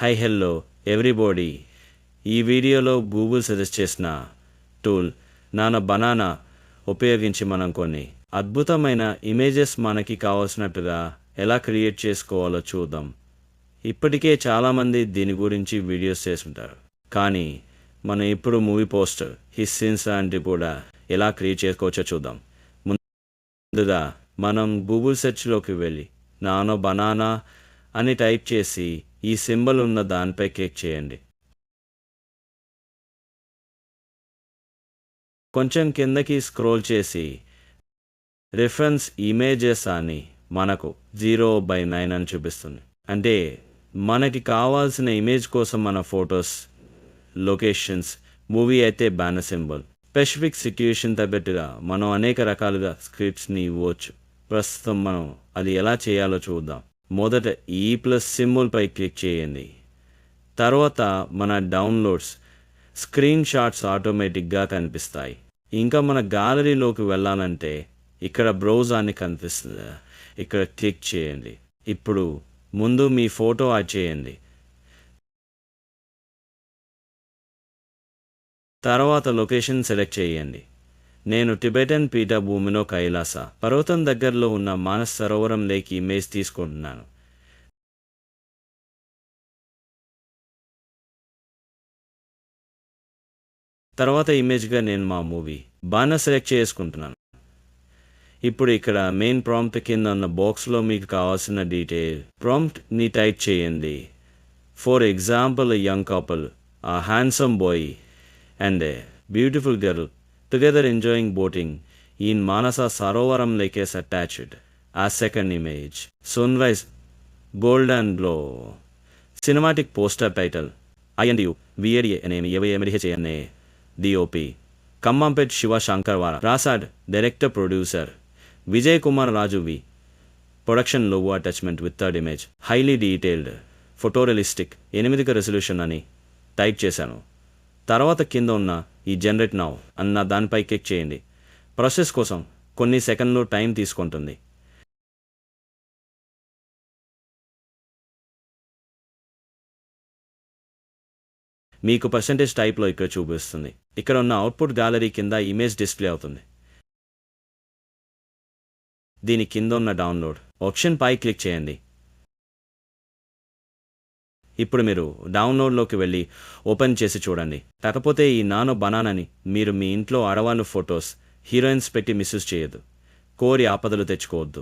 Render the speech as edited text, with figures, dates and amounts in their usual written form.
Hello ఎవ్రీబోడీ. ఈ వీడియోలో Google suggest చేసిన టూల్ నానో బనానా ఉపయోగించి మనం కొన్ని అద్భుతమైన ఇమేజెస్ మనకి కావాల్సినట్టుగా ఎలా క్రియేట్ చేసుకోవాలో చూద్దాం. ఇప్పటికే చాలామంది దీని గురించి వీడియోస్ చేస్తుంటారు, కానీ మనం ఇప్పుడు మూవీ పోస్టర్, హిస్ సీన్స్ లాంటివి కూడా ఎలా క్రియేట్ చేసుకోవచ్చో చూద్దాం. ముందుగా మనం గూగుల్ సెర్చ్లోకి వెళ్ళి నానో బనానా అని టైప్ చేసి ఈ సింబల్ ఉన్న దానిపై క్లిక్ చేయండి. కొంచెం కిందకి స్క్రోల్ చేసి రిఫరెన్స్ ఇమేజెస్ అని మనకు 0/9 అని చూపిస్తుంది. అంటే మనకి కావాల్సిన ఇమేజ్ కోసం మన ఫొటోస్, లొకేషన్స్, మూవీ అయితే బ్యానర్ సింబల్, స్పెసిఫిక్ సిట్యుయేషన్ తగ్గట్టుగా మనం అనేక రకాలుగా స్క్రిప్ట్స్ని ఇవ్వచ్చు. ప్రస్తుతం మనం అది ఎలా చేయాలో చూద్దాం. మొదట ఈ ప్లస్ సింబల్పై క్లిక్ చేయండి. తర్వాత మన డౌన్లోడ్స్, స్క్రీన్ షాట్స్ ఆటోమేటిక్గా కనిపిస్తాయి. ఇంకా మన గ్యాలరీలోకి వెళ్ళాలంటే ఇక్కడ బ్రౌజ్ అని కనిపిస్తుంది, ఇక్కడ క్లిక్ చేయండి. ఇప్పుడు ముందు మీ ఫోటో యాడ్ చేయండి. తర్వాత లొకేషన్ సెలెక్ట్ చేయండి. నేను టిబెటన్ పీఠభూమిలో కైలాస పర్వతం దగ్గరలో ఉన్న మానస్ సరోవరం లేక్ ఇమేజ్ తీసుకుంటున్నాను. తర్వాత ఇమేజ్గా నేను మా మూవీ బాగా సెలెక్ట్ చేసుకుంటున్నాను. ఇప్పుడు ఇక్కడ మెయిన్ ప్రాంప్ట్ కింద ఉన్న బాక్స్లో మీకు కావాల్సిన డీటెయిల్ ప్రాంప్ట్ని టైప్ చేయండి. For example, young couple, a handsome boy and a beautiful girl together enjoying boating in Manasa Sarovaram lake is attached. As second image, sunrise, golden glow. Cinematic poster title, INDU, VADA name EVMDHANA, DOP, Kammampet Shiva Shankarvara, Rasad, Director Producer, Vijay Kumar Raju V. Production logo attachment with third image, highly detailed, photorealistic, 8 resolution అని type చేశాను. తర్వాత కింద ఉన్న ఈ generate now అన్న దానిపై click చేయండి. Process కోసం కొన్ని సెకండ్లు టైం తీసుకుంటుంది. మీకు పర్సెంటేజ్ టైప్లో ఇక్కడ చూపిస్తుంది. ఇక్కడ ఉన్న అవుట్పుట్ గ్యాలరీ కింద ఇమేజ్ డిస్ప్లే అవుతుంది. దీని కింద ఉన్న డౌన్లోడ్ ఆప్షన్ పై క్లిక్ చేయండి. ఇప్పుడు మీరు డౌన్లోడ్లోకి వెళ్ళి ఓపెన్ చేసి చూడండి. కాకపోతే ఈ నానో బనానాని మీరు మీ ఇంట్లో ఆడవాళ్ళు ఫొటోస్, హీరోయిన్స్ పెట్టి మిస్యూజ్ చేయొద్దు. కోరి ఆపదలు తెచ్చుకోవద్దు.